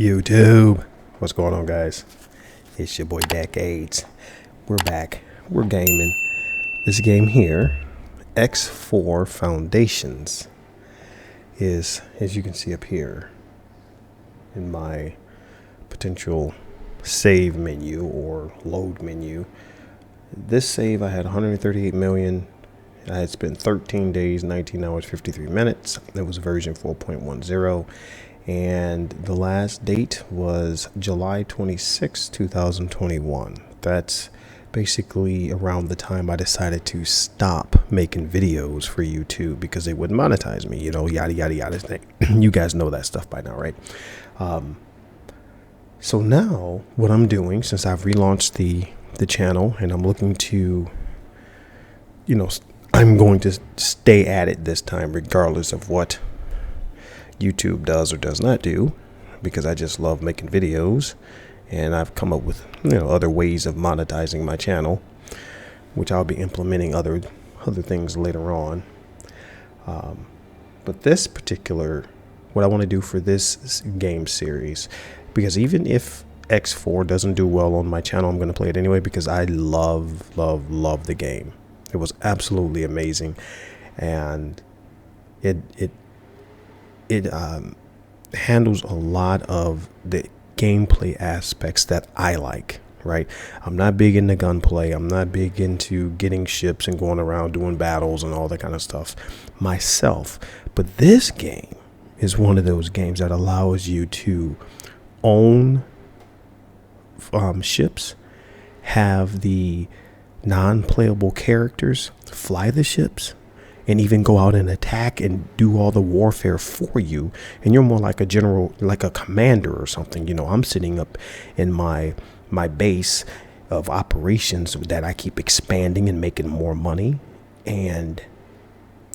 YouTube, what's going on, guys? It's your boy Decades. We're back. We're gaming this game here. X4 Foundations is, as you can see up here in my potential save menu or load menu. This save, I had 138 million. I had spent 13 days, 19 hours, 53 minutes. It was version 4.10. And the last date was July 26, 2021. That's basically around the time I decided to stop making videos for YouTube because they wouldn't monetize me, you know, yada, yada, yada. You guys know that stuff by now, right? So now what I'm doing, since I've relaunched the channel and I'm looking to, you know, I'm going to stay at it this time, regardless of what YouTube does or does not do, because I just love making videos, and I've come up with, you know, other ways of monetizing my channel, which I'll be implementing other things later on. But this particular, what I want to do for this game series, because even if X4 doesn't do well on my channel, I'm going to play it anyway because I love the game. It was absolutely amazing, and it handles a lot of the gameplay aspects that I like, right? I'm not big into gunplay. I'm not big into getting ships and going around doing battles and all that kind of stuff myself. But this game is one of those games that allows you to own ships, have the non-playable characters fly the ships, and even go out and attack and do all the warfare for you. And you're more like a general, like a commander or something. You know, I'm sitting up in my base of operations that I keep expanding and making more money. And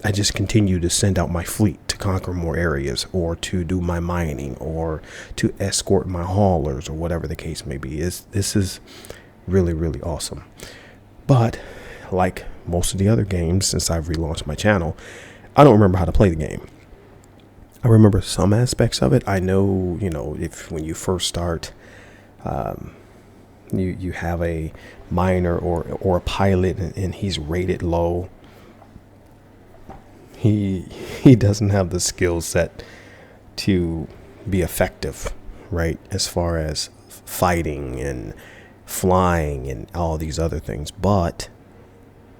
I just continue to send out my fleet to conquer more areas, or to do my mining, or to escort my haulers, or whatever the case may be. This is really, really awesome. But like most of the other games since I've relaunched my channel, I don't remember how to play the game. I remember some aspects of it. I know, you know, if when you first start, you have a miner or a pilot and he's rated low. He doesn't have the skill set to be effective, right? As far as fighting and flying and all these other things, but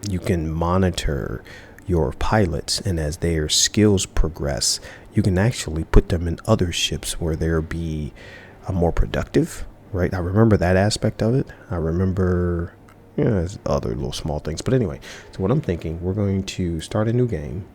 you can monitor your pilots, and as their skills progress, you can actually put them in other ships where they'll be more productive, right? I remember that aspect of it. I remember, you know, there's other little small things, but anyway, so what I'm thinking, we're going to start a new game,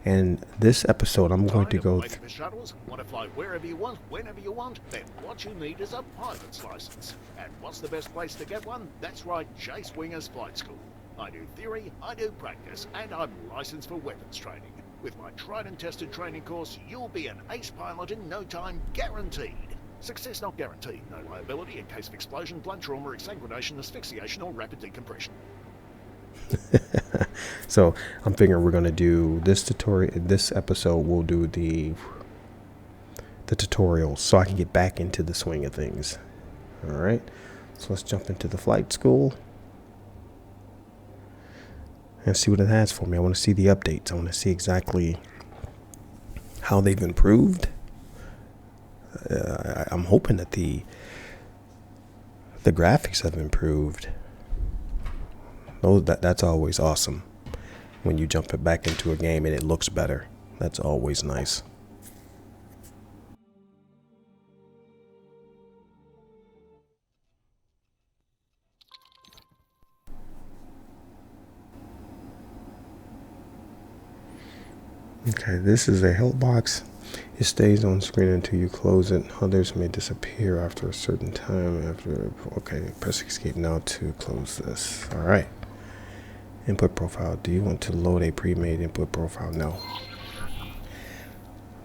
and this episode I'm going to go the shuttles, want to fly wherever you want, whenever you want, then what you need is a pilot's license. And what's the best place to get one? That's right, Chase Winger's Flight School. I do theory, I do practice, and I'm licensed for weapons training. With my tried and tested training course, you'll be an ace pilot in no time, guaranteed. Success not guaranteed. No liability in case of explosion, blunt trauma, exsanguination, asphyxiation, or rapid decompression. So I'm figuring we're going to do this tutorial. This episode we'll do the tutorial so I can get back into the swing of things. All right, so let's jump into the flight school and see what it has for me. I want to see the updates. I want to see exactly how they've improved. I'm hoping that the graphics have improved. That's always awesome when you jump it back into a game and it looks better. That's always nice. Okay, this is a help box. It stays on screen until you close it. Others may disappear after a certain time. Okay, press escape now to close this. All right. Input profile. Do you want to load a pre-made input profile? No.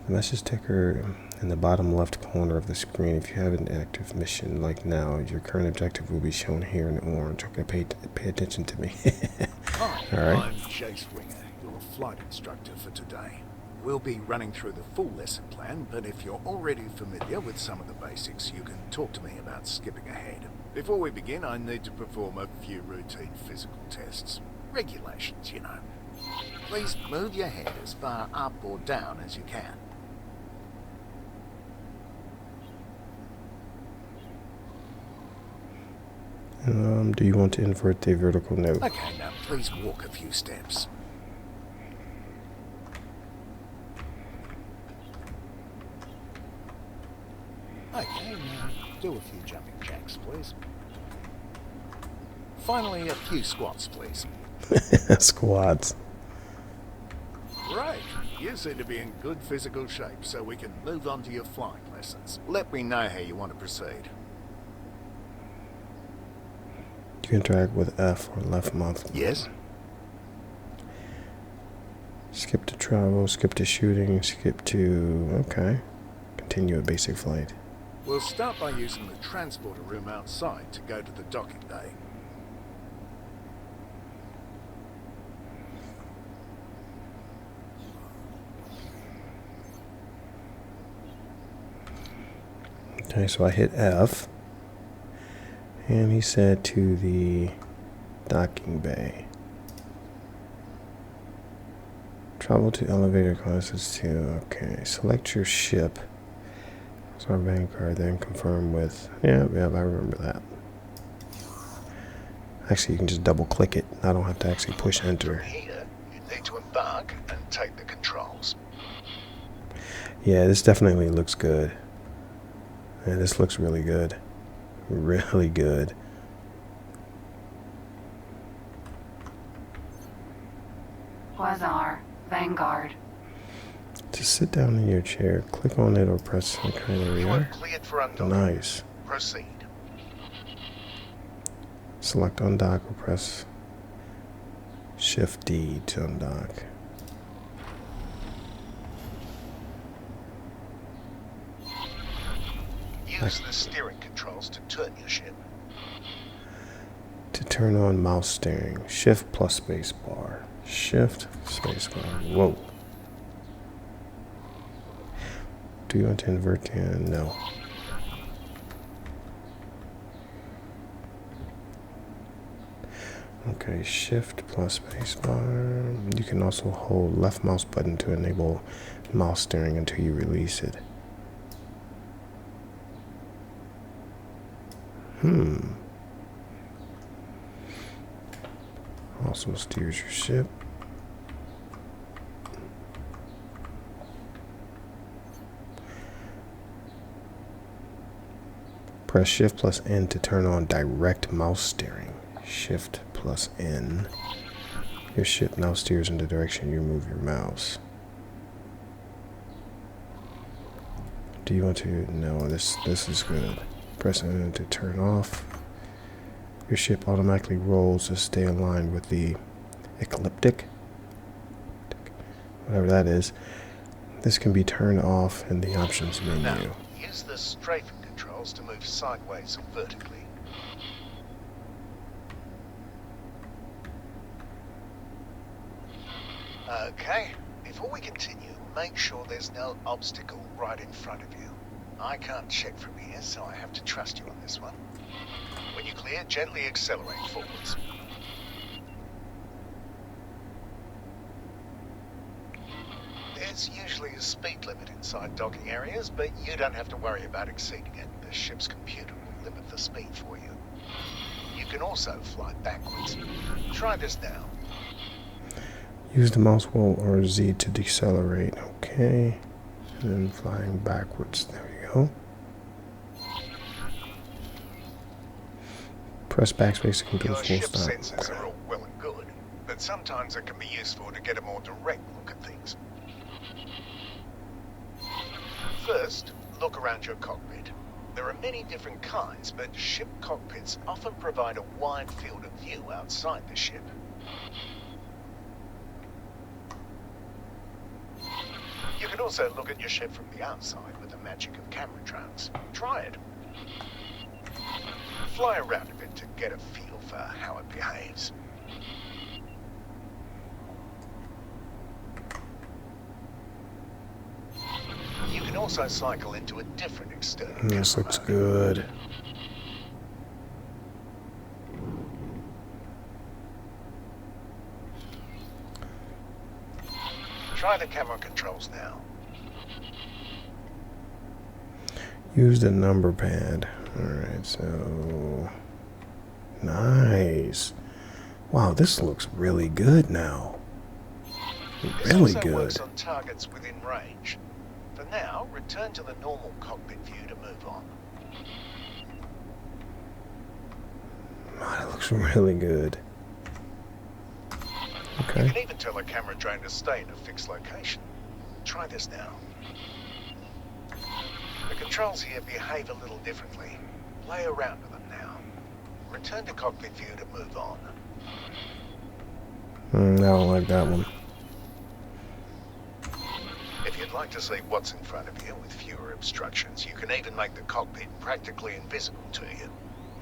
The message ticker in the bottom left corner of the screen. If you have an active mission like now, your current objective will be shown here in orange. Okay, pay attention to me. Hi, all right. I'm Chase Winger, your flight instructor for today. We'll be running through the full lesson plan, but if you're already familiar with some of the basics, you can talk to me about skipping ahead. Before we begin, I need to perform a few routine physical tests. Regulations, you know. Please move your head as far up or down as you can. Do you want to invert the vertical note? Okay, now please walk a few steps. Okay, now do a few jumping jacks, please. Finally, a few squats, please. Squats. Right, you seem to be in good physical shape, so we can move on to your flying lessons. Let me know how you want to proceed. You interact with F or left mouse. Yes? Skip to travel, skip to shooting, skip to... Okay. Continue a basic flight. We'll start by using the transporter room outside to go to the docking bay. Okay, so I hit F. And he said to the docking bay. Travel to elevator classes 2. Okay, select your ship. So our Vanguard, then confirm with... Yeah, I remember that. Actually, you can just double click it. I don't have to actually push enter. From here, you need to embark and take the controls. Yeah, this definitely looks good. Yeah, this looks really good. Really good. Quasar, Vanguard. Just sit down in your chair, click on it or press... Okay, there we are. Cleared for undocking. Nice. Proceed. Select undock or press Shift D to undock. Use the steering controls to turn your ship. To turn on mouse steering, Shift plus space bar. Shift, space bar. Whoa. Do you want to invert the... No. Okay, Shift plus space bar. You can also hold left mouse button to enable mouse steering until you release it. Also steers your ship. Press Shift plus N to turn on direct mouse steering. Shift plus N. Your ship now steers in the direction you move your mouse. Do you want to... No, this is good. Press N to turn off. Your ship automatically rolls to stay aligned with the ecliptic. Whatever that is. This can be turned off in the options menu. Now, use the strafing controls to move sideways or vertically. Okay, before we continue, make sure there's no obstacle right in front of you. I can't check from here, so I have to trust you on this one. When you clear, gently accelerate forwards. There's usually a speed limit inside docking areas, but you don't have to worry about exceeding it. The ship's computer will limit the speed for you. You can also fly backwards. Try this now. Use the mouse wheel or Z to decelerate. Okay. And then flying backwards. There we go. Press backspace to complete Your full ship stop. sensors are all well and good, but sometimes it can be useful to get a more direct look at things. First, look around your cockpit. There are many different kinds, but ship cockpits often provide a wide field of view outside the ship. You can also look at your ship from the outside with the magic of camera tracks. Try it. Fly around a bit to get a feel for how it behaves. also cycle into a different external This camera looks mode. good. Try the camera controls now. Use the number pad. Alright, so... Nice. Wow, this looks really good now. This Really also works good. on targets within range. For now, return to the normal cockpit view to move on. Wow, that looks really good. You Okay. can even tell a camera drone to stay in a fixed location. Try this now. The controls here behave a little differently. Play around with them now. Return to cockpit view to move on. I don't like that one. If you'd like to see what's in front of you with fewer obstructions, you can even make the cockpit practically invisible to you.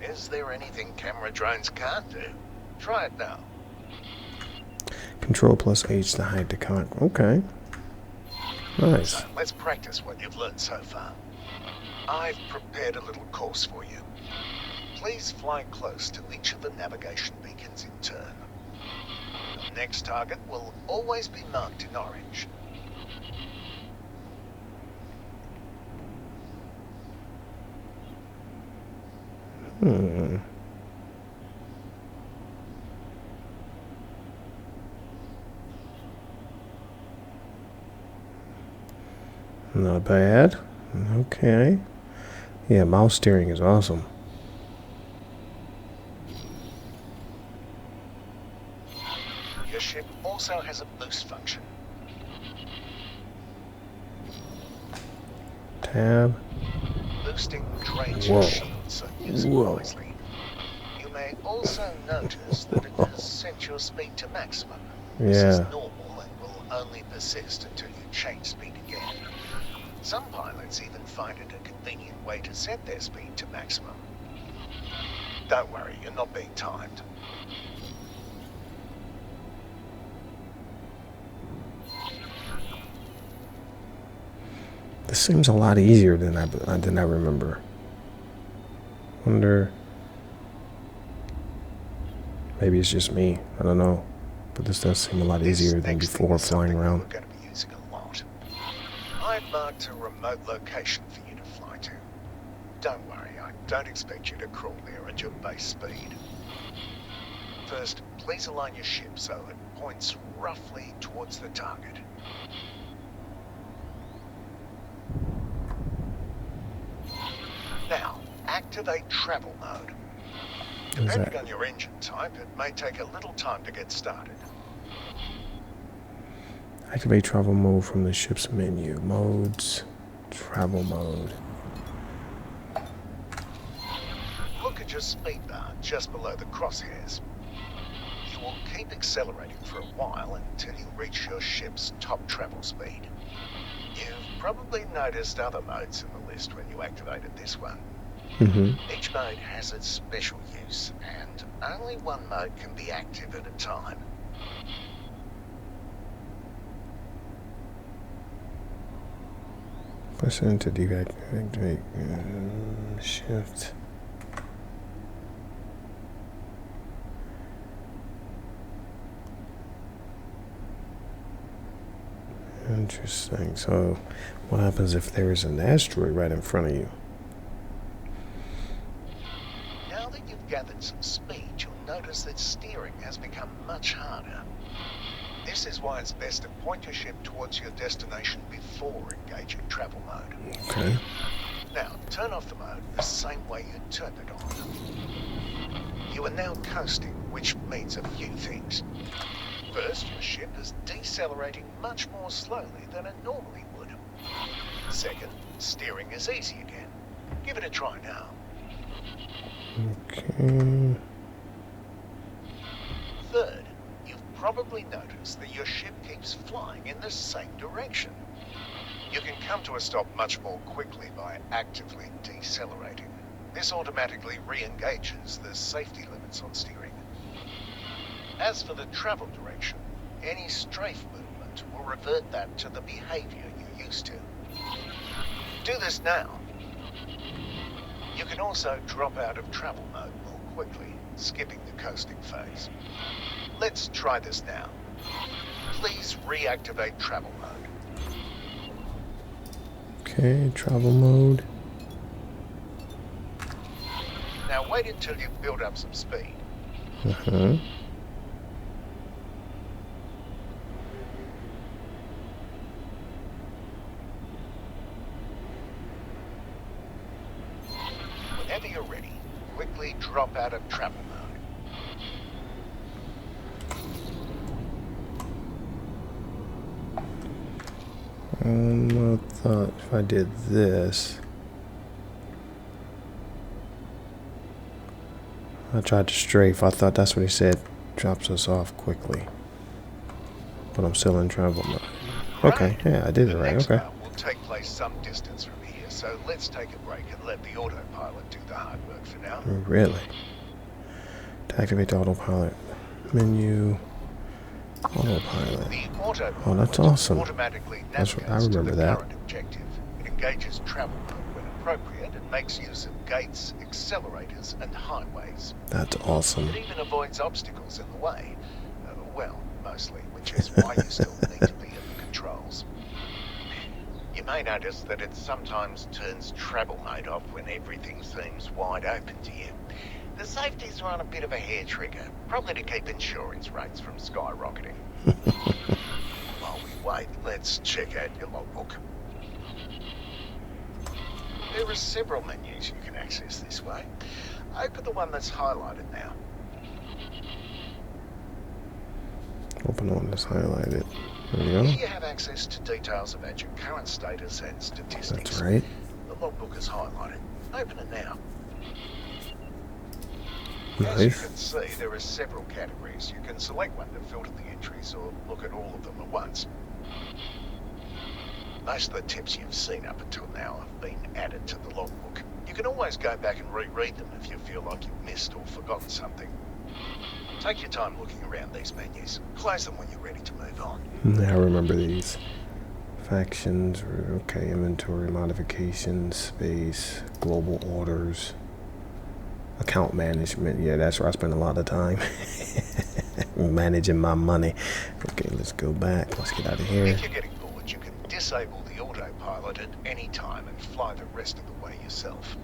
Is there anything camera drones can't do? Try it now. Control plus H to hide the con. Okay. Nice. So let's practice what you've learned so far. I've prepared a little course for you. Please fly close to each of the navigation beacons in turn. The next target will always be marked in orange. Not bad. Okay. Yeah, mouse steering is awesome. Your ship also has a boost function. Tab. Boosting drains Whoa. your shield, so use it Whoa. wisely. You may also notice that it has set your speed to maximum. This is Yeah. normal and will only persist until you change speed again. Some pilots even find it a convenient way to set their speed to maximum. Don't worry, you're not being timed. This seems a lot easier than I remember. Wonder. Maybe it's just me. I don't know. But this does seem a lot This easier than next thing before is flying something around. We're going to be using a lot. I've marked a remote location for you to fly to. Don't worry, I don't expect you to crawl there at your base speed. First, please align your ship so it points roughly towards the target. Now, activate travel mode. What is Depending that? on your engine type, it may take a little time to get started. Activate travel mode from the ship's menu. Modes. Travel mode. Look at your speed bar just below the crosshairs. You will keep accelerating for a while until you reach your ship's top travel speed. You've probably noticed other modes in the list when you activated this one. Each mode has its special use, and only one mode can be active at a time. Press enter to deactivate. Shift. Interesting. So, what happens if there is an asteroid right in front of you? Now that you've gathered some speed, you'll notice that steering has become much harder. This is why it's best to point your ship towards your destination before engaging travel mode. Okay. Now, turn off the mode the same way you turned it on. You are now coasting, which means a few things. First, your ship is decelerating much more slowly than it normally would. Second, steering is easy again. Give it a try now. Okay. Third, you've probably noticed that your ship keeps flying in the same direction. You can come to a stop much more quickly by actively decelerating. This automatically re-engages the safety limits on steering. As for the travel direction, any strafe movement will revert that to the behavior you're used to. Do this now. You can also drop out of travel mode more quickly, skipping the coasting phase. Let's try this now. Please reactivate travel mode. Okay, travel mode. Now wait until you've built up some speed. Uh-huh. Whenever you're ready, quickly drop out of travel mode. I thought if I did this, I tried to strafe. I thought that's what he said. Drops us off quickly. But I'm still in travel mode. Okay, yeah, I did it right. Okay. The next round will take place some distance from here, so let's take a break and let the autopilot do the hard work for now. Really? To activate the autopilot menu. Autopilot. The autopilot Oh, that's awesome. automatically That's what, I navigates to remember the that. current objective. It engages travel mode when appropriate and makes use of gates, accelerators, and highways. That's awesome. It even avoids obstacles in the way. Well, mostly, which is why you still need to be at the controls. You may notice that it sometimes turns travel mode off when everything seems wide open to you. The safeties are on a bit of a hair trigger, probably to keep insurance rates from skyrocketing. While we wait, let's check out your logbook. There are several menus you can access this way. Open the one that's highlighted now. Open one that's highlighted. There we go. Here you have access to details about your current status and statistics. That's right. The logbook is highlighted. Open it now. Nice. As you can see, there are several categories. You can select one to filter the entries or look at all of them at once. Most of the tips you've seen up until now have been added to the logbook. You can always go back and reread them if you feel like you've missed or forgotten something. Take your time looking around these menus. Close them when you're ready to move on. I remember these. Factions, okay, inventory modifications, space, global orders, account management. Yeah, that's where I spend a lot of time. Managing my money. Okay, let's go back. Let's get out of here. If you're getting bored, you can disable the autopilot at any time and fly the rest of the way yourself.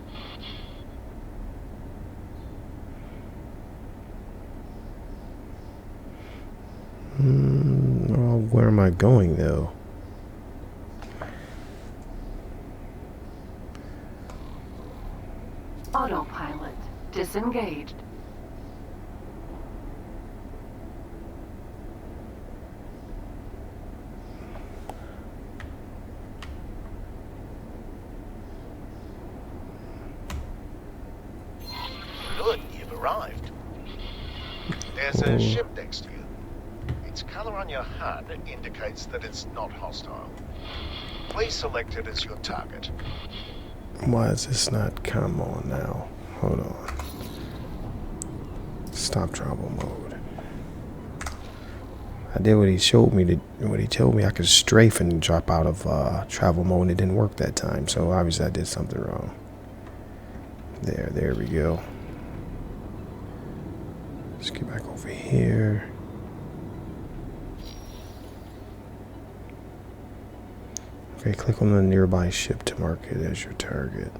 Well, where am I going though? Autopilot disengaged. Good, you've arrived. There's a ship next to you. Its color on your HUD indicates that it's not hostile. Please select it as your target. Why is this not? Come on now. Hold on. Stop travel mode. I did what he showed me to. What he told me I could strafe and drop out of travel mode. And it didn't work that time. So obviously I did something wrong. There we go. Let's get back over here. Okay, click on the nearby ship to mark it as your target.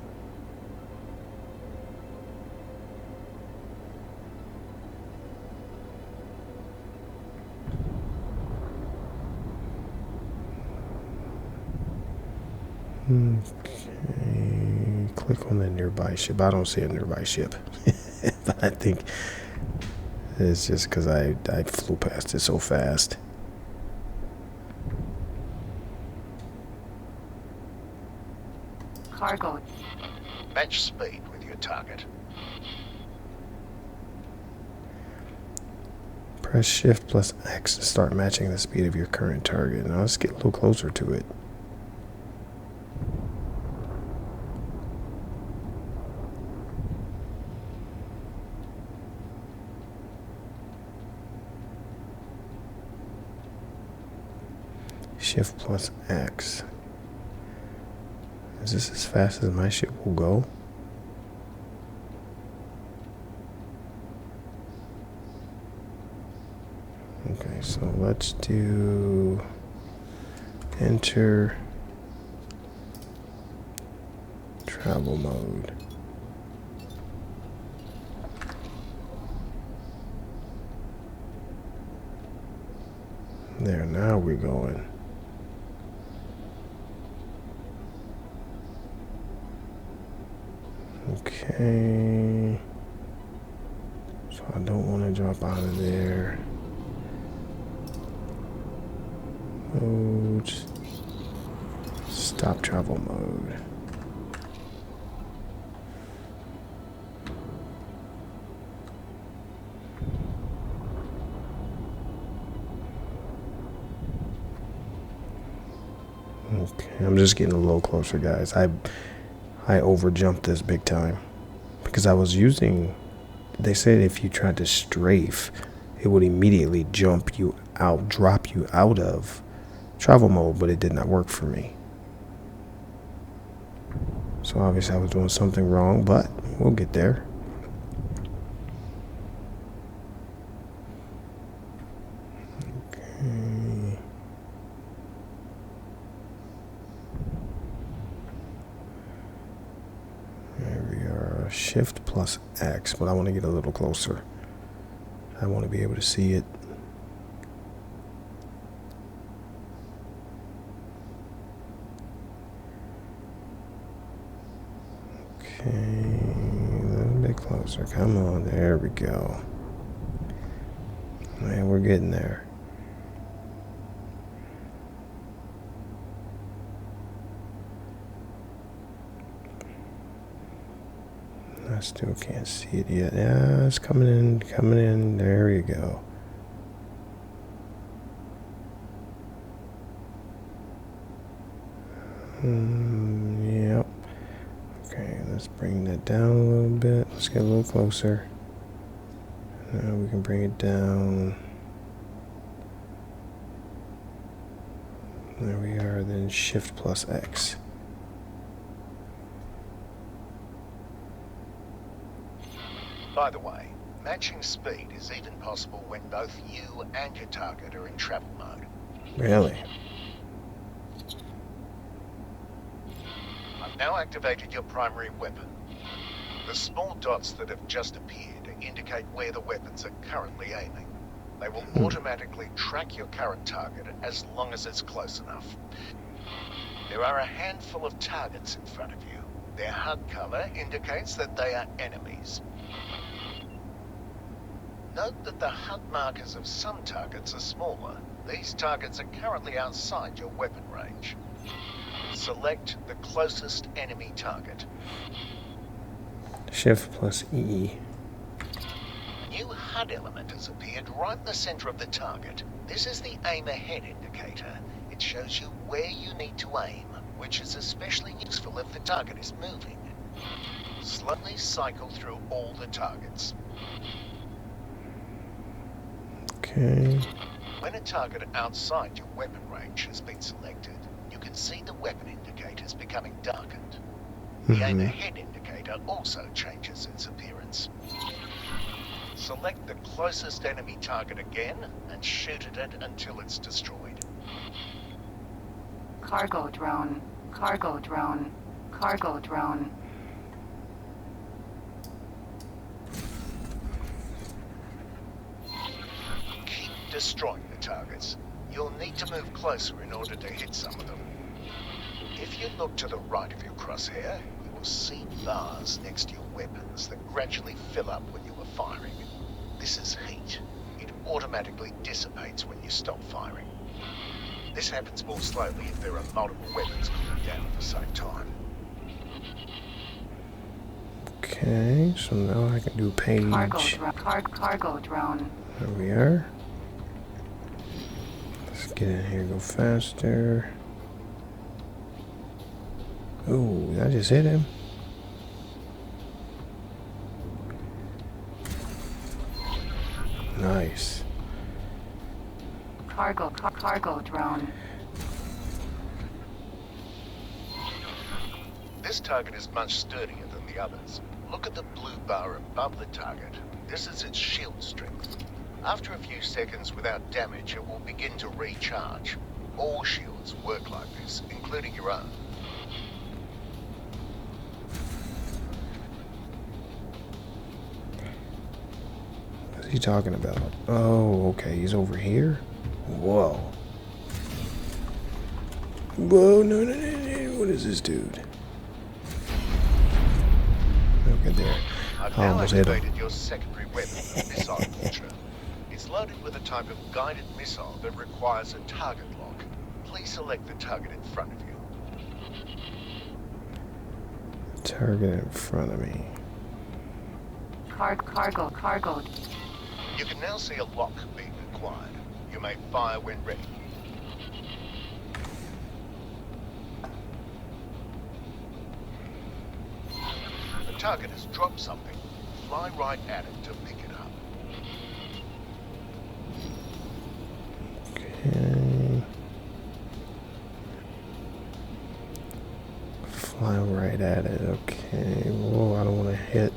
Okay, click on the nearby ship. I don't see a nearby ship. But I think it's just because I flew past it so fast. Cargo. Match speed with your target. Press Shift plus X to start matching the speed of your current target. Now let's get a little closer to it. Shift plus X. Is this as fast as my ship will go? Okay, so let's do enter travel mode. There, now we're going. Okay. So I don't want to drop out of there. Mode. Stop travel mode. Okay, I'm just getting a little closer, guys. I overjumped this big time because I was using, they said if you tried to strafe, it would immediately drop you out of travel mode, but it did not work for me. So obviously I was doing something wrong, but we'll get there. Okay. There we are, shift plus X, but I want to get a little closer. I want to be able to see it. Okay, a little bit closer. Come on, there we go. Man, we're getting there. I still can't see it yet. Yeah, it's coming in, coming in. There we go. Yep. Okay, let's bring that down a little bit. Let's get a little closer. Now we can bring it down. There we are, then shift plus X. By the way, matching speed is even possible when both you and your target are in travel mode. Really? I've now activated your primary weapon. The small dots that have just appeared indicate where the weapons are currently aiming. They will automatically track your current target as long as it's close enough. There are a handful of targets in front of you. Their HUD color indicates that they are enemies. Note that the HUD markers of some targets are smaller. These targets are currently outside your weapon range. Select the closest enemy target. Shift plus E. A new HUD element has appeared right in the center of the target. This is the aim ahead indicator. It shows you where you need to aim, which is especially useful if the target is moving. Slowly cycle through all the targets. Okay. When a target outside your weapon range has been selected, you can see the weapon indicators becoming darkened. The aim ahead indicator also changes its appearance. Select the closest enemy target again and shoot at it until it's destroyed. Cargo drone. Cargo drone. Cargo drone. Keep destroying the targets. You'll need to move closer in order to hit some of them. If you look to the right of your crosshair, you will see bars next to your weapons that gradually fill up when you are firing. This is heat. It automatically dissipates when you stop firing. This happens more slowly if there are multiple weapons moving down at the same time. Okay, so now I can do page. Cargo drone. There we are. Let's get in here, go faster. Ooh, I just hit him. Nice. Cargo drone. This target is much sturdier than the others. Look at the blue bar above the target. This is its shield strength. After a few seconds without damage, it will begin to recharge. All shields work like this, including your own. What's he talking about? Oh, okay, he's over here? Whoa. Whoa, no, no, no, no. What is this dude? Look at there. I've I now almost hit him. activated your secondary weapon, the missile launcher. It's loaded with a type of guided missile that requires a target lock. Please select the target in front of you. Target in front of me. Cargo. You can now see a lock being acquired. You may fire when ready. The target has dropped something. Fly right at it to pick it up. Okay. Fly right at it. Okay. Whoa, I don't want to hit.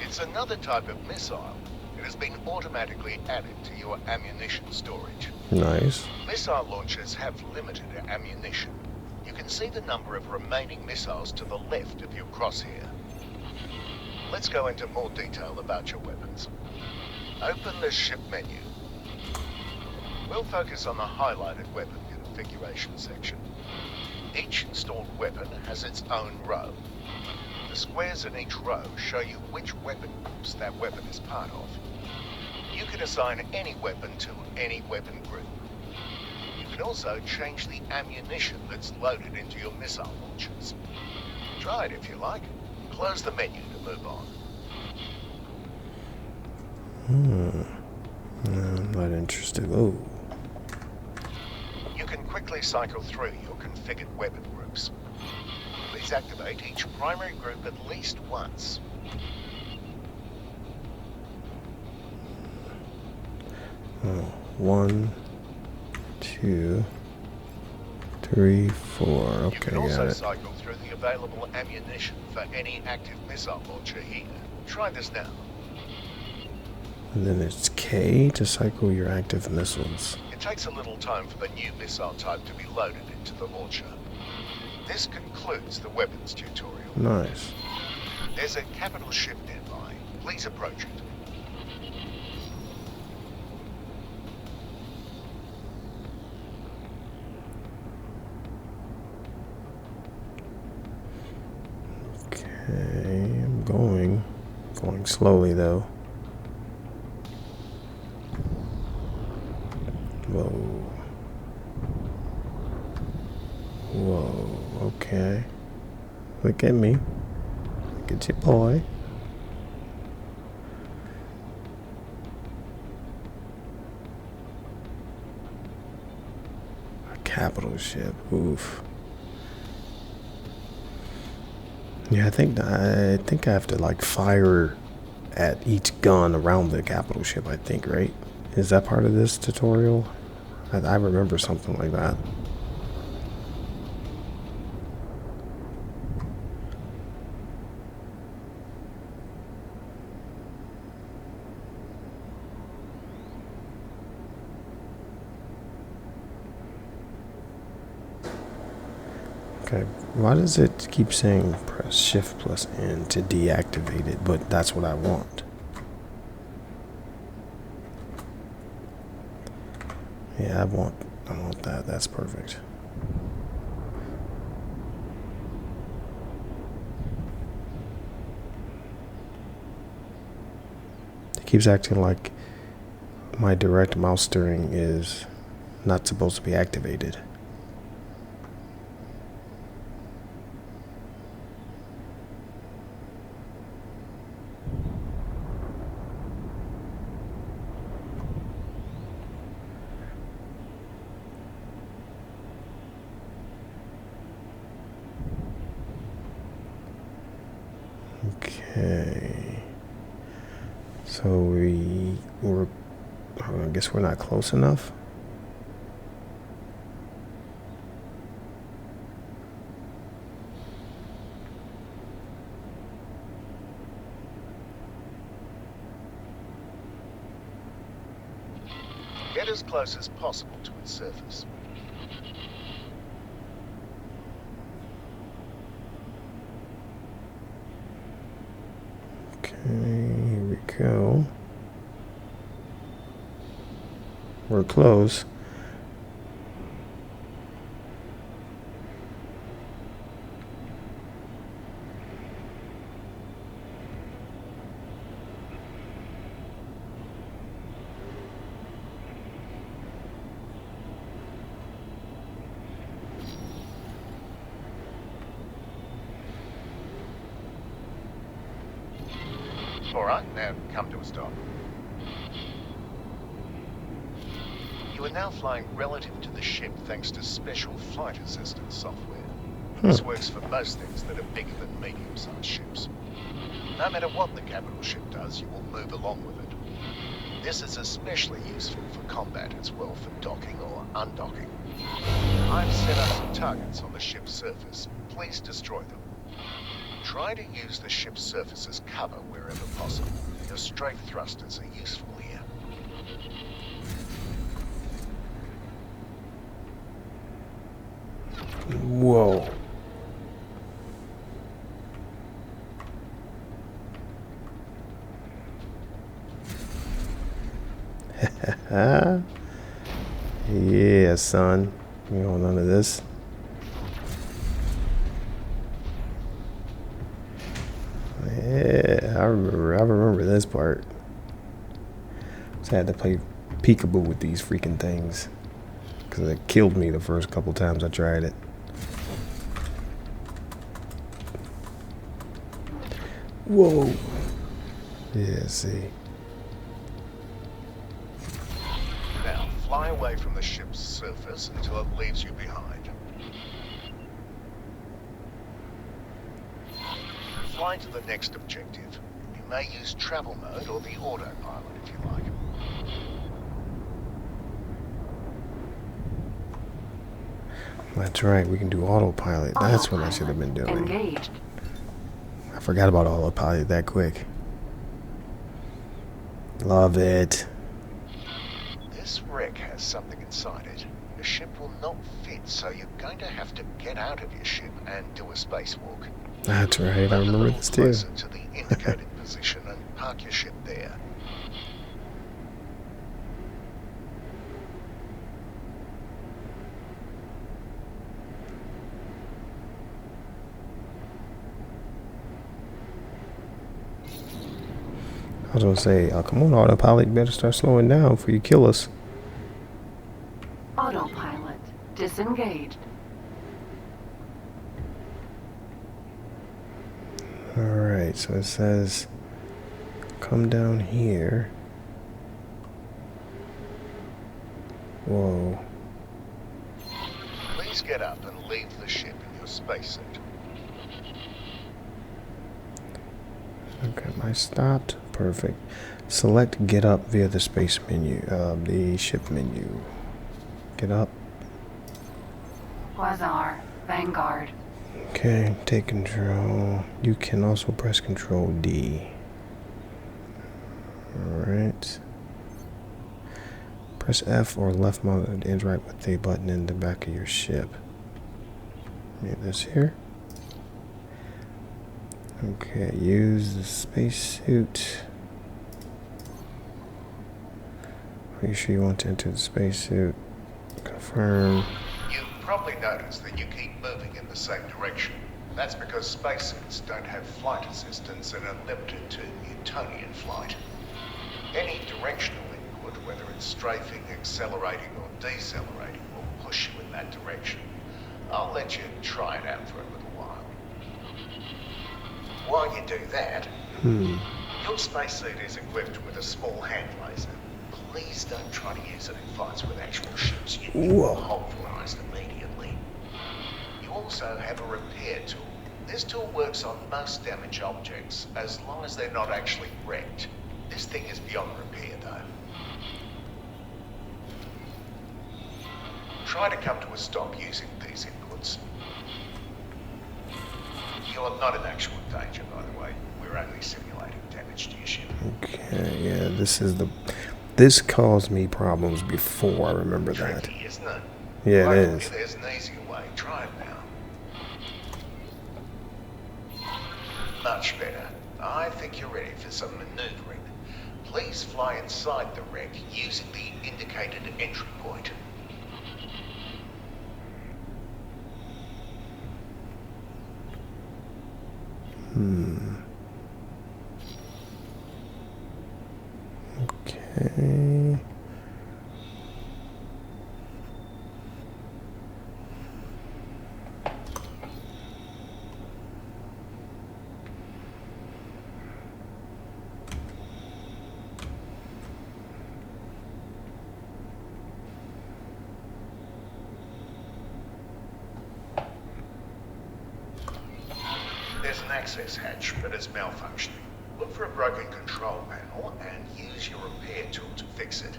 It's another type of missile. It has been automatically added to your ammunition storage. Nice. Missile launchers have limited ammunition. You can see the number of remaining missiles to the left of your crosshair. Let's go into more detail about your weapons. Open the ship menu. We'll focus on the highlighted weapon configuration section. Each installed weapon has its own row. The squares in each row show you which weapon groups that weapon is part of. You can assign any weapon to any weapon group. You can also change the ammunition that's loaded into your missile launchers. Try it if you like. Close the menu to move on. No, I'm not interested. Oh. You can quickly cycle through your configured weapon groups. Please activate each primary group at least once. Oh, 1, 2, 3, 4. You Okay, can got also it. cycle through the available ammunition for any active missile launcher here. Try this now. And then it's K to cycle your active missiles. It takes a little time for the new missile type to be loaded into the launcher. This concludes the weapons tutorial. Nice. There's a capital ship nearby. Please approach it. Okay, I'm going slowly though. Whoa. Whoa, okay. Look at me. Look at your boy. A capital ship. Oof. Yeah, I think I have to like fire at each gun around the capital ship, I think, right? Is that part of this tutorial? I remember something like that. Okay, why does it keep saying press shift plus N to deactivate it, but that's what I want? Yeah, I want that. That's perfect. It keeps acting like my direct mouse steering is not supposed to be activated. Okay, so I guess we're not close enough. Get as close as possible to its surface. Okay, here we go. We're close. Alright, now come to a stop. You are now flying relative to the ship thanks to special flight assistance software. This works for most things that are bigger than medium-sized ships. No matter what the capital ship does, you will move along with it. This is especially useful for combat as well for docking or undocking. I've set up some targets on the ship's surface. Please destroy them. Try to use the ship's surface as cover wherever possible. Your strafe thrusters are useful here. Whoa. Yeah, son. You don't know none of this. Yeah, I remember this part. Just had to play peekaboo with these freaking things. Because it killed me the first couple times I tried it. Whoa. Yeah, see. Now, fly away from the ship's surface until it leaves you behind. Fly to the next objective. You may use travel mode or the autopilot if you like. That's right, we can do autopilot. That's what I should have been doing. Engaged. I forgot about autopilot that quick. Love it. This wreck has something inside it. The ship will not fit, so you're going to have to get out of your ship and do a spacewalk. That's right, I remember this too. Closer to the indicated position and park your ship there. I was gonna say, come on, autopilot, you better start slowing down before you kill us. Autopilot disengaged. Alright, so it says, come down here. Whoa. Please get up and leave the ship in your spacesuit. Okay, I stopped. Perfect. Select get up via the space menu, the ship menu. Get up. Quasar. Vanguard. Okay, take control. You can also press Control D. Alright. Press F or left mouse to interact with the button in the back of your ship. Leave this here. Okay, use the spacesuit. Are you sure you want to enter the spacesuit? Confirm. You've probably noticed that you keep moving in the same direction. That's because spacesuits don't have flight assistance and are limited to Newtonian flight. Any directional input, whether it's strafing, accelerating or decelerating, will push you in that direction. I'll let you try it out for a little while. While you do that, your spacesuit is equipped with a small hand laser. Please don't try to use it in fights with actual ships. You will pulverized immediately. You also have a repair tool. This tool works on most damaged objects, as long as they're not actually wrecked. This thing is beyond repair, though. Try to come to a stop using these inputs. You're not in actual danger, by the way. We're only simulating damage to your ship. Okay, yeah, this is the This caused me problems before, I remember that. Tricky, isn't it? Yeah, it Luckily, is. there's an easier way. Try it now. Much better. I think you're ready for some maneuvering. Please fly inside the wreck using the indicated entry point. Okay. There's an access hatch, but it's malfunctioning. Look for a broken control panel and use your repair tool to fix it.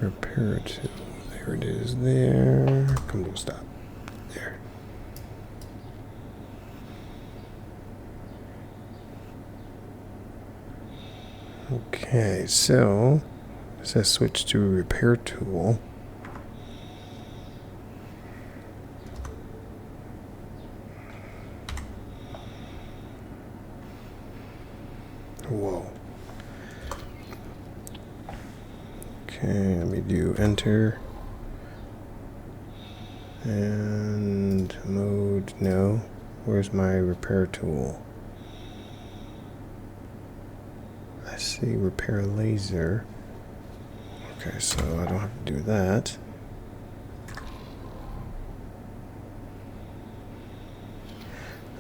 Repair tool. There it is there. Come to a stop. There. Okay, so it says switch to repair tool. Whoa. Okay, let me do enter. And mode, no. Where's my repair tool? I see repair laser. Okay, so I don't have to do that.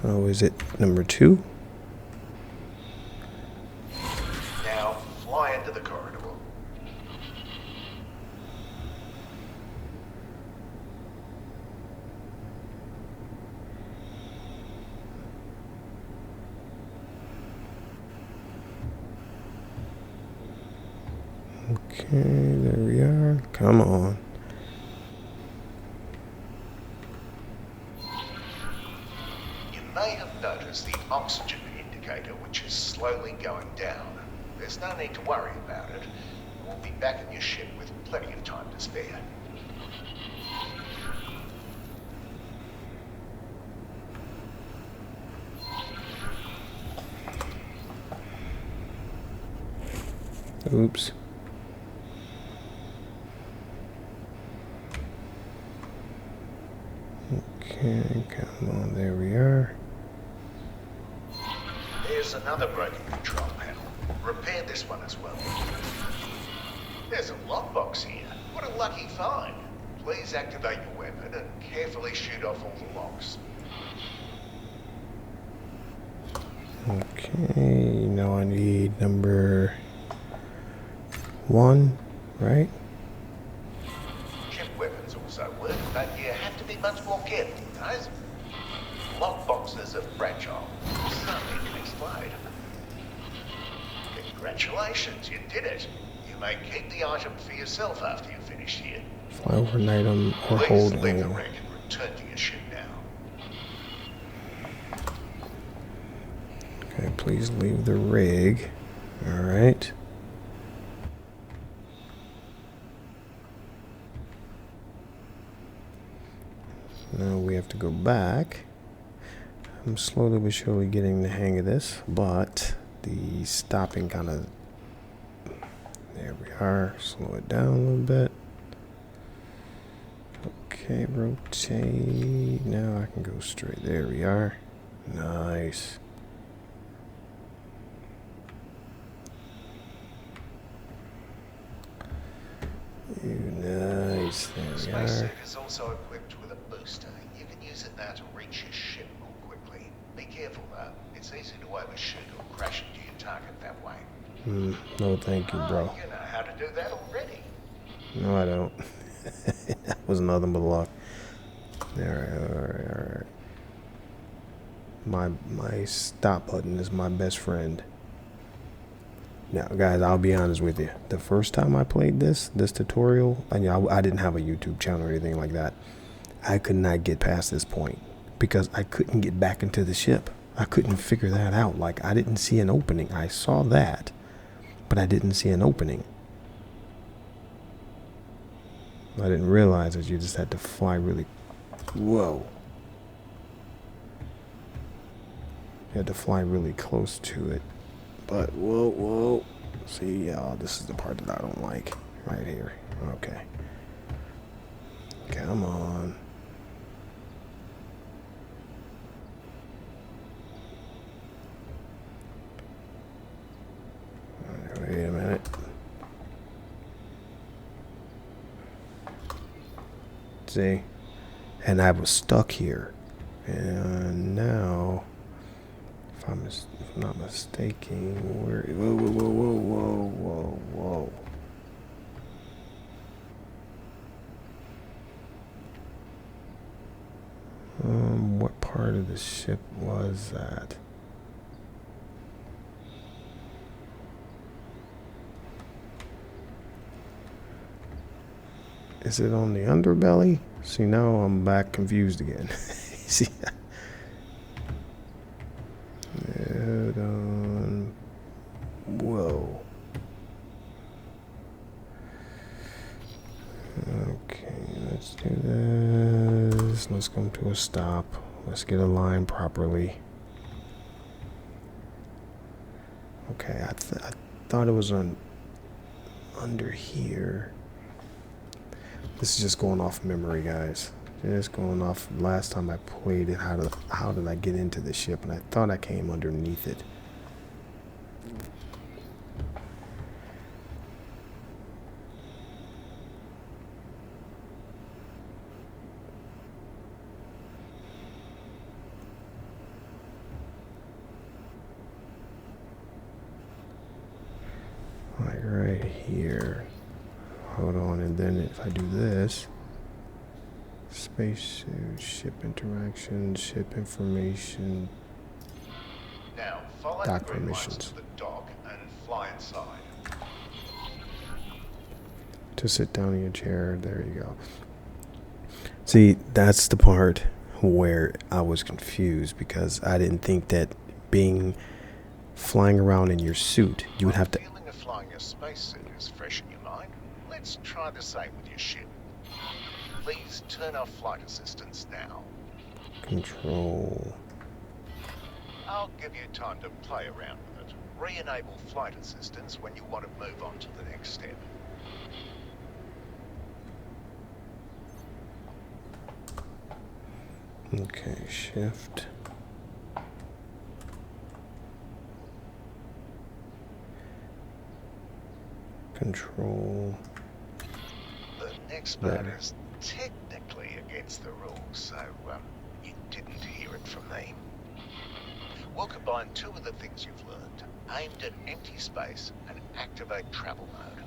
Oh, is it number 2? Now, fly into the corridor. Okay, there we are. Come on. You may have noticed the oxygen indicator, which is slowly going down. There's no need to worry about it. We'll be back in your ship with plenty of time to spare. Oops. Okay, come on, there we are. There's another broken control panel. Repair this one as well. There's a lockbox here. What a lucky find. Please activate your weapon and carefully shoot off all the locks. Okay, now I need number 1, right? Chip weapons also work, but you have to be much more careful, guys. Lockboxes are fragile. Something can explode. Congratulations, you did it. You may keep the item for yourself after you finish here. Fly over an item or Please hold leave the L. wreck and return to your ship now. Okay, please leave the rig. Alright. Now we have to go back. I'm slowly but surely getting the hang of this, but the stopping kind of... There we are. Slow it down a little bit. Okay, rotate. Now I can go straight. There we are. Nice. Nice. There we Space are. suit is also equipped with a booster. You can use it now to reach your ship more quickly. Be careful though. It's easy to overshoot or crash into your target that way. No, thank you, bro. You know how to do that already. No, I don't. That was nothing but luck. Alright. My stop button is my best friend. Now, guys, I'll be honest with you. The first time I played this tutorial, I didn't have a YouTube channel or anything like that. I could not get past this point because I couldn't get back into the ship. I couldn't figure that out. Like, I didn't see an opening. I saw that, but I didn't see an opening. I didn't realize that you just had to fly really... Whoa. You had to fly really close to it. But, whoa, whoa. See, this is the part that I don't like. Right here. Okay. Come on. Wait a minute. See? And I was stuck here. And now, if I'm not mistaken, where... Whoa, whoa, whoa, whoa, whoa, whoa, whoa. What part of the ship was that? Is it on the underbelly? See, now I'm back confused again. See? Hold on. Whoa. Okay, let's do this. Let's come to a stop. Let's get aligned properly. Okay, I thought it was under here. This is just going off memory, guys. Just going off last time I played it. How did I get into the ship? And I thought I came underneath it. Like right here. Hold on, and then if I do this, spacesuit, ship interaction, ship information, Now, follow dock the green lights permissions. to the dock and fly inside. To sit down in your chair, there you go. See, that's the part where I was confused because I didn't think that flying around in your suit, you would have to... The feeling of flying your spacesuit is fresh in your mind. Let's try the same with your ship. Please turn off flight assistance now. Control. I'll give you time to play around with it. Re-enable flight assistance when you want to move on to the next step. Okay, shift. Control. The next part is technically against the rules, so you didn't hear it from me. We'll combine two of the things you've learned, aimed at empty space, and activate travel mode.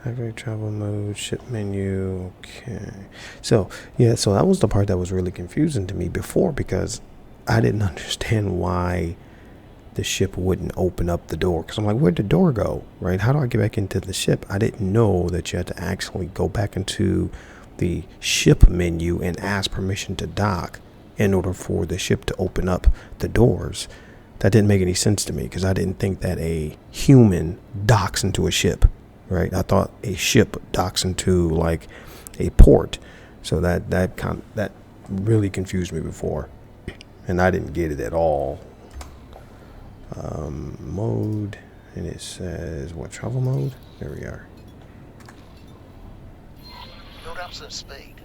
Activate travel mode, ship menu. Okay. So, yeah, so that was the part that was really confusing to me before because I didn't understand why the ship wouldn't open up the door. Because I'm like, where'd the door go? Right? How do I get back into the ship? I didn't know that you had to actually go back into the ship menu and ask permission to dock in order for the ship to open up the doors. That didn't make any sense to me because I didn't think that a human docks into a ship. Right? I thought a ship docks into like a port. So that really confused me before. And I didn't get it at all. Mode, and it says what, travel mode? There we are. Build up some speed.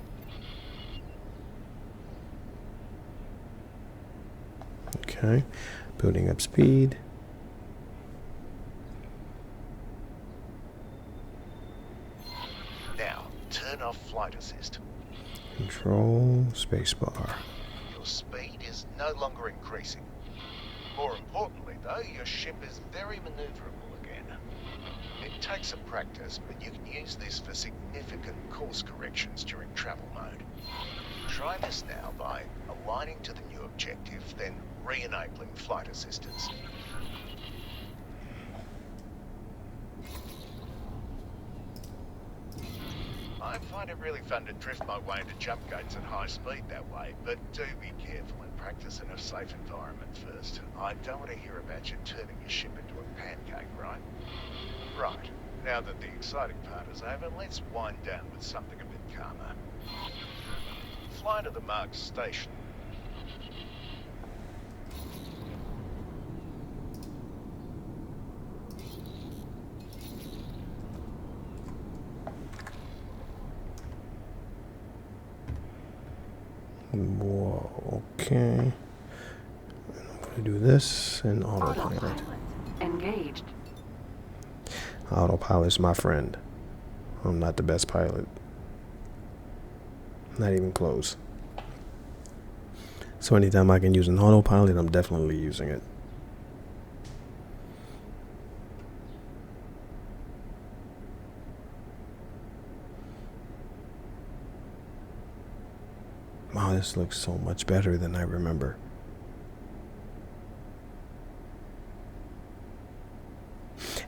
Okay, building up speed. Now, turn off flight assist. Control, spacebar. Your speed is no longer increasing. More importantly, though, your ship is very maneuverable again. It takes some practice, but you can use this for significant course corrections during travel mode. Try this now by aligning to the new objective, then re-enabling flight assistance. I find it really fun to drift my way into jump gates at high speed that way, but do be careful and practice in a safe environment first. I don't want to hear about you turning your ship into a pancake, right? Right. Now that the exciting part is over, let's wind down with something a bit calmer. Fly to the marked station. Whoa, okay. I'm gonna do this and autopilot. Autopilot engaged. Autopilot's my friend. I'm not the best pilot. Not even close. So anytime I can use an autopilot, I'm definitely using it. Wow, this looks so much better than I remember.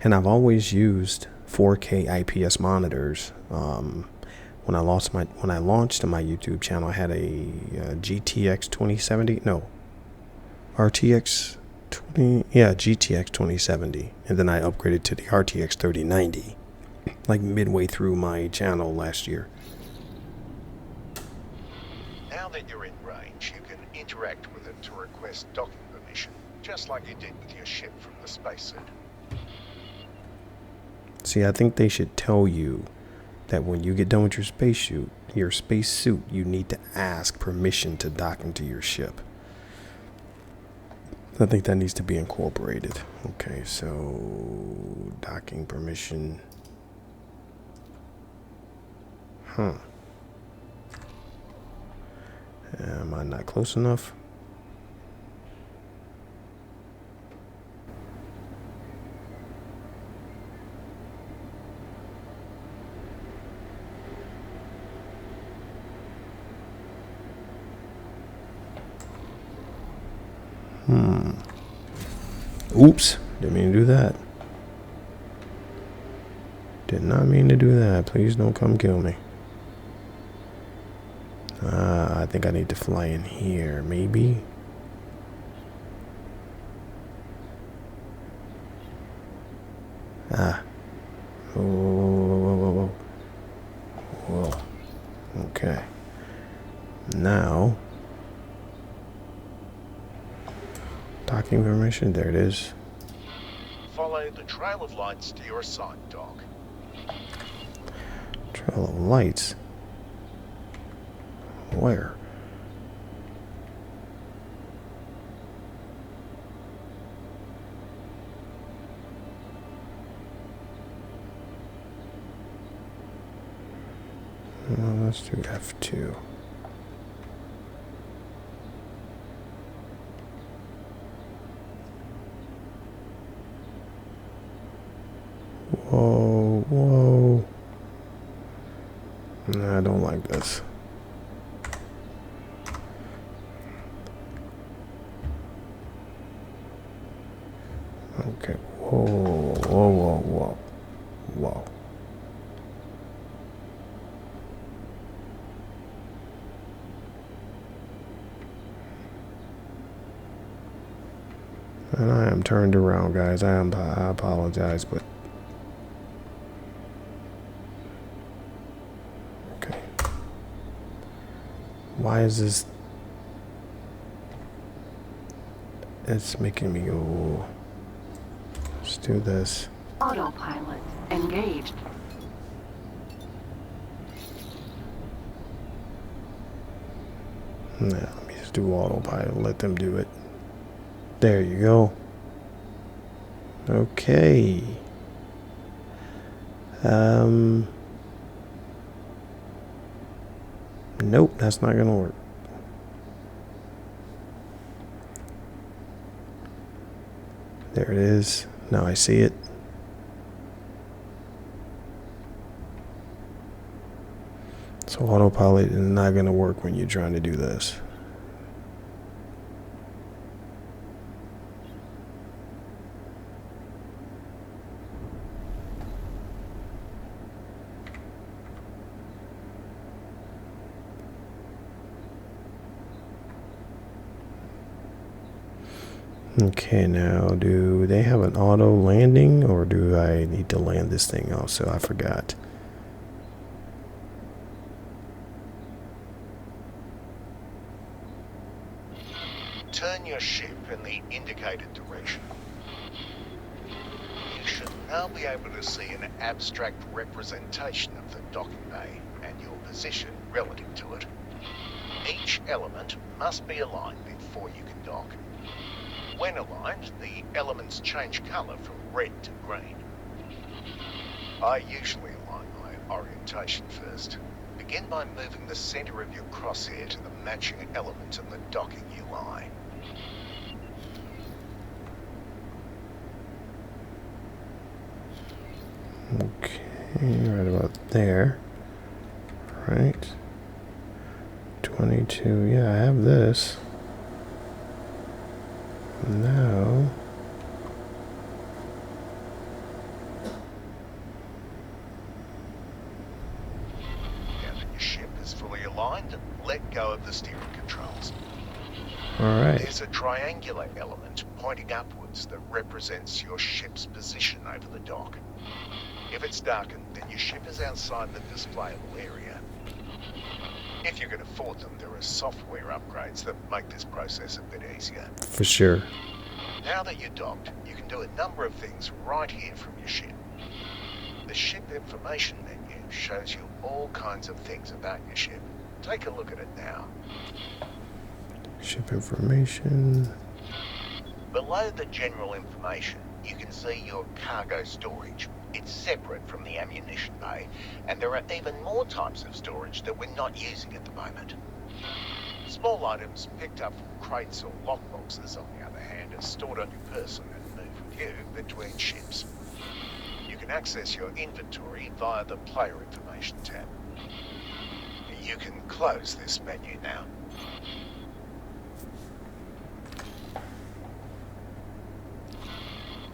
And I've always used 4K IPS monitors. When I launched my YouTube channel, I had a GTX 2070. No, RTX 20. Yeah, GTX 2070, and then I upgraded to the RTX 3090, like midway through my channel last year. Now that you're in range, you can interact with it to request docking permission, just like you did with your ship from the spacesuit. See, I think they should tell you that when you get done with your spacesuit, you need to ask permission to dock into your ship. I think that needs to be incorporated. Okay, so docking permission. Huh. Am I not close enough? Oops, didn't mean to do that. Did not mean to do that. Please don't come kill me. I think I need to fly in here, maybe. Ah. Whoa, whoa, whoa, whoa, whoa. Whoa. Okay. Now. Docking permission, there it is. Follow the trail of lights to your assigned dock. Trail of lights? Where? Let's do F2. Whoa, whoa. Nah, I don't like this. Okay, whoa, whoa, whoa, whoa, whoa. And I am turned around, guys. I apologize, but okay. Why is this? It's making me go. Let's do this. Autopilot engaged. Nah, let me just do autopilot. Let them do it. There you go. Okay. Nope, that's not gonna work. There it is. Now I see it. So autopilot is not gonna work when you're trying to do this. Okay, now do they have an auto landing, or do I need to land this thing also? I forgot. Turn your ship in the indicated direction. You should now be able to see an abstract representation of the docking bay and your position relative to it. Each element must be aligned before you can dock. When aligned, the elements change colour from red to green. I usually align my orientation first. Begin by moving the centre of your crosshair to the matching element in the docking UI. Okay, right about there. Right. 22, yeah, I have this. Now, Now that your ship is fully aligned, let go of the steering controls. alright. There's a triangular element pointing upwards that represents your ship's position over the dock. If it's darkened, then your ship is outside the displayable area. If you can afford them, there are software upgrades that make this process a bit easier. For sure. Now that you're docked, you can do a number of things right here from your ship. The ship information menu shows you all kinds of things about your ship. Take a look at it now. Ship information. Below the general information, you can see your cargo storage. It's separate from the ammunition bay, and there are even more types of storage that we're not using at the moment. Small items picked up from crates or lockboxes, on the other hand, are stored on your person and move with you between ships. You can access your inventory via the player information tab. You can close this menu now.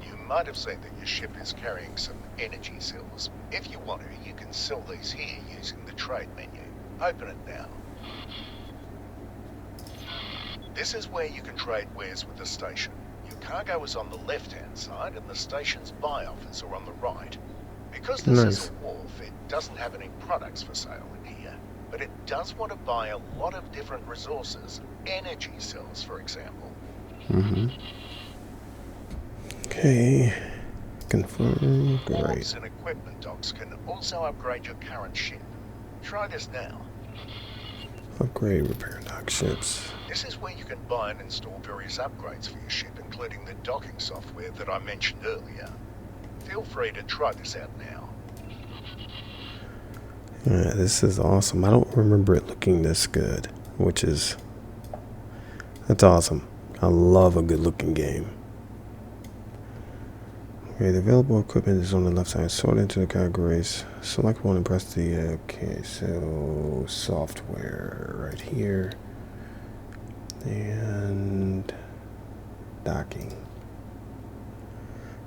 You might have seen that your ship is carrying some energy cells. If you want to, you can sell these here using the trade menu. Open it now. This is where you can trade wares with the station. Your cargo is on the left-hand side and the station's buy offers are on the right. Because this is a wharf, it doesn't have any products for sale in here, but it does want to buy a lot of different resources, energy cells, for example. Okay. Confirm. Great. Wharves and equipment docks can also upgrade your current ship. Try this now. Upgrade repair dock ships. This is where you can buy and install various upgrades for your ship, including the docking software that I mentioned earlier. Feel free to try this out now. Yeah, this is awesome. I don't remember it looking this good, that's awesome. I love a good looking game. Okay, the available equipment is on the left side. Sort into the categories. Select one and press the, okay, so software right here. And docking.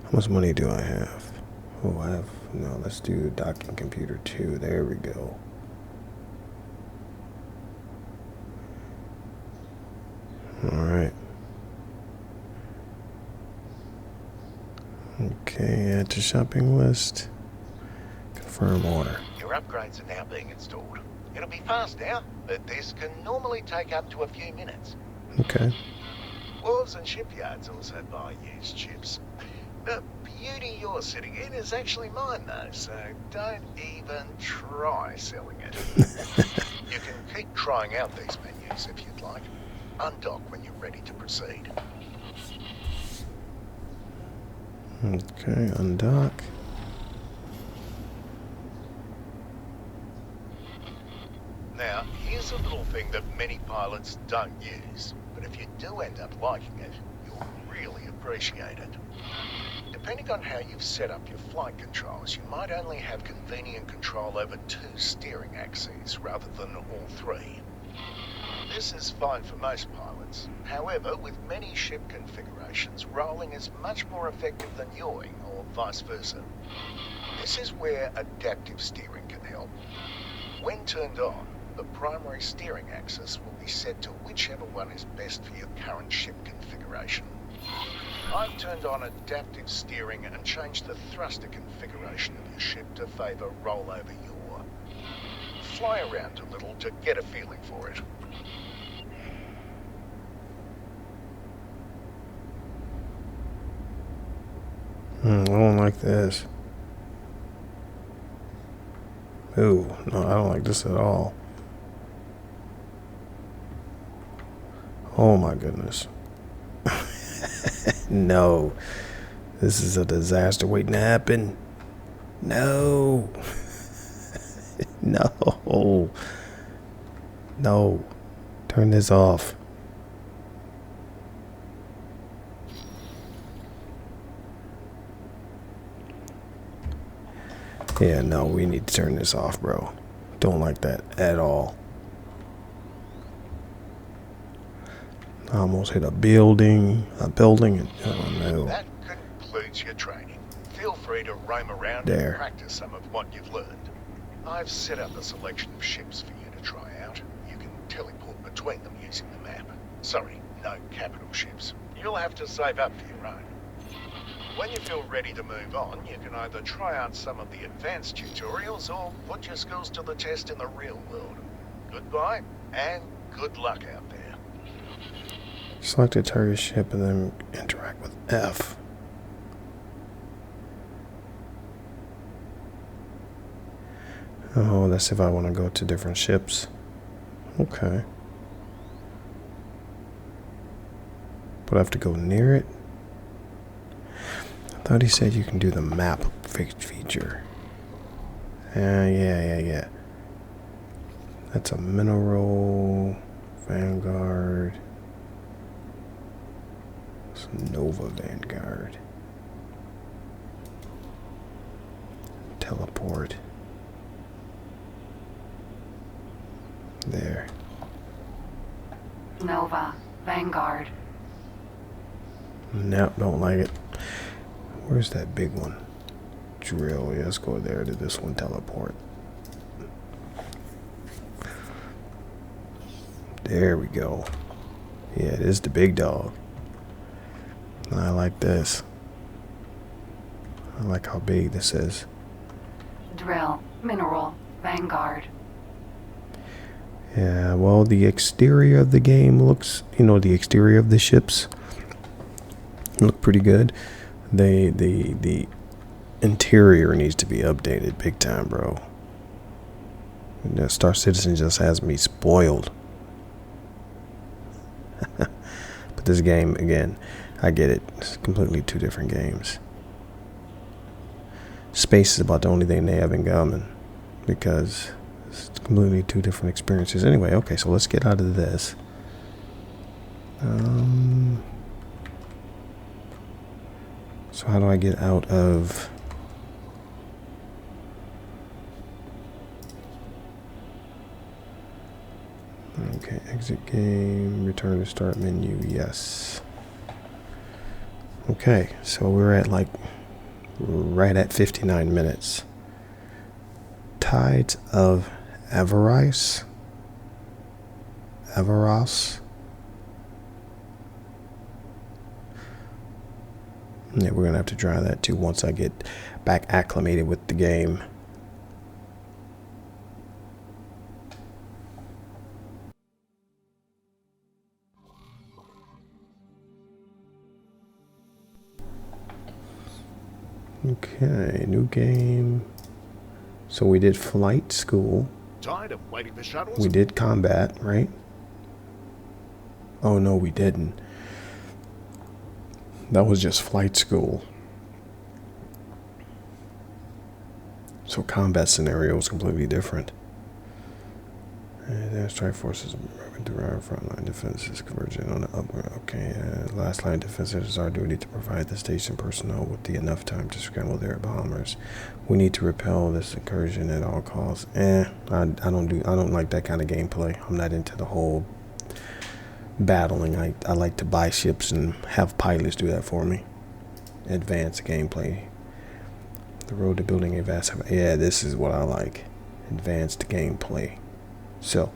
How much money do I have? Oh, no, let's do docking computer 2. There we go. Alright. Okay, add to shopping list. Confirm order. Your upgrades are now being installed. It'll be fast now, but this can normally take up to a few minutes. Okay. Wharves and shipyards also buy used ships. The beauty you're sitting in is actually mine though, so don't even try selling it. You can keep trying out these menus if you'd like. Undock when you're ready to proceed. Okay, undock. Now, here's a little thing that many pilots don't use, but if you do end up liking it, you'll really appreciate it. Depending on how you've set up your flight controls, you might only have convenient control over 2 steering axes rather than all 3. This is fine for most pilots. However, with many ship configurations, rolling is much more effective than yawing, or vice versa. This is where adaptive steering can help. When turned on, the primary steering axis will be set to whichever one is best for your current ship configuration. I've turned on adaptive steering and changed the thruster configuration of your ship to favour rollover yaw. Fly around a little to get a feeling for it. I don't like this. Ooh, no, I don't like this at all. Oh my goodness. No. This is a disaster waiting to happen. No. No. No. Turn this off. Yeah, no, we need to turn this off, bro. Don't like that at all. I almost hit a building, and oh no. That concludes your training. Feel free to roam around There. and practice some of what you've learned. I've set up a selection of ships for you to try out. You can teleport between them using the map. Sorry, no capital ships. You'll have to save up for your own. When you feel ready to move on, you can either try out some of the advanced tutorials or put your skills to the test in the real world. Goodbye, and good luck out there. Select a target ship and then interact with F. Oh, that's if I want to go to different ships. Okay. But I have to go near it? I thought he said you can do the map feature. Yeah. That's a mineral, Vanguard. It's Nova Vanguard. Teleport. There. Nova. Vanguard. Nope, don't like it. Where's that big one? Drill. Yeah, let's go there to this one. Teleport. There we go. Yeah, it is the big dog. I like this. I like how big this is. Drill. Mineral. Vanguard. Yeah, well, the exterior of the game looks, the exterior of the ships look pretty good. The interior needs to be updated big time, bro. Star Citizen just has me spoiled. But this game, again, I get it. It's completely two different games. Space is about the only thing they have in common, because it's completely two different experiences. Anyway, okay, so let's get out of this. So how do I get out of... Okay, exit game, return to start menu, yes. Okay, so we're at right at 59 minutes. Tides of Avarice. Yeah, we're gonna have to try that too once I get back acclimated with the game. Okay, new game. So we did flight school. Tired of waiting for shuttles? We did combat, right? Oh no, we didn't. That was just flight school. So combat scenario was completely different. And strike forces derived frontline defenses converging on the upper. Okay, last line defense is our duty to provide the station personnel with the enough time to scramble their bombers. We need to repel this incursion at all costs. I don't like that kind of gameplay. I'm not into the whole battling. I like to buy ships and have pilots do that for me. Advanced gameplay. The road to building a vast... Yeah, this is what I like. Advanced gameplay. So,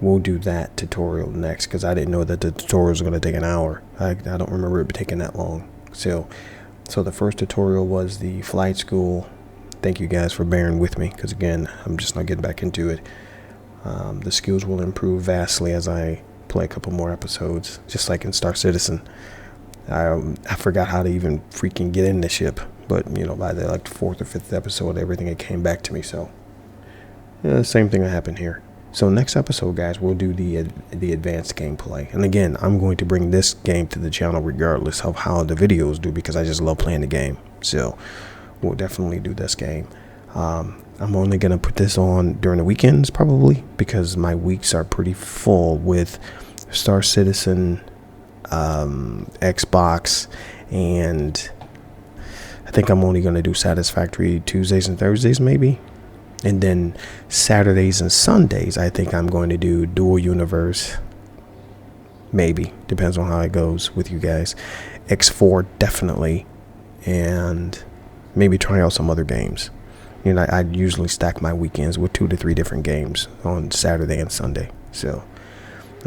we'll do that tutorial next, because I didn't know that the tutorial was going to take an hour. I don't remember it taking that long. So the first tutorial was the flight school. Thank you guys for bearing with me, because again, I'm just not getting back into it. The skills will improve vastly as I play a couple more episodes, just like in Star Citizen. I forgot how to even freaking get in the ship, but you know, by the like 4th or 5th episode, everything it came back to me. So yeah, same thing that happened here. So next episode, guys, we'll do the advanced gameplay. And again, I'm going to bring this game to the channel regardless of how the videos do, because I just love playing the game. So we'll definitely do this game. I'm only going to put this on during the weekends probably, because my weeks are pretty full with Star Citizen, Xbox, and I think I'm only going to do Satisfactory Tuesdays and Thursdays maybe. And then Saturdays and Sundays, I think I'm going to do Dual Universe. Maybe. Depends on how it goes with you guys. X4 definitely. And maybe try out some other games. You know, I usually stack my weekends with 2 to 3 different games on Saturday and Sunday. So,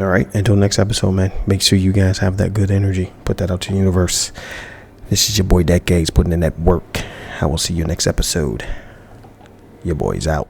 all right. Until next episode, man. Make sure you guys have that good energy. Put that out to the universe. This is your boy Decades putting in that work. I will see you next episode. Your boy's out.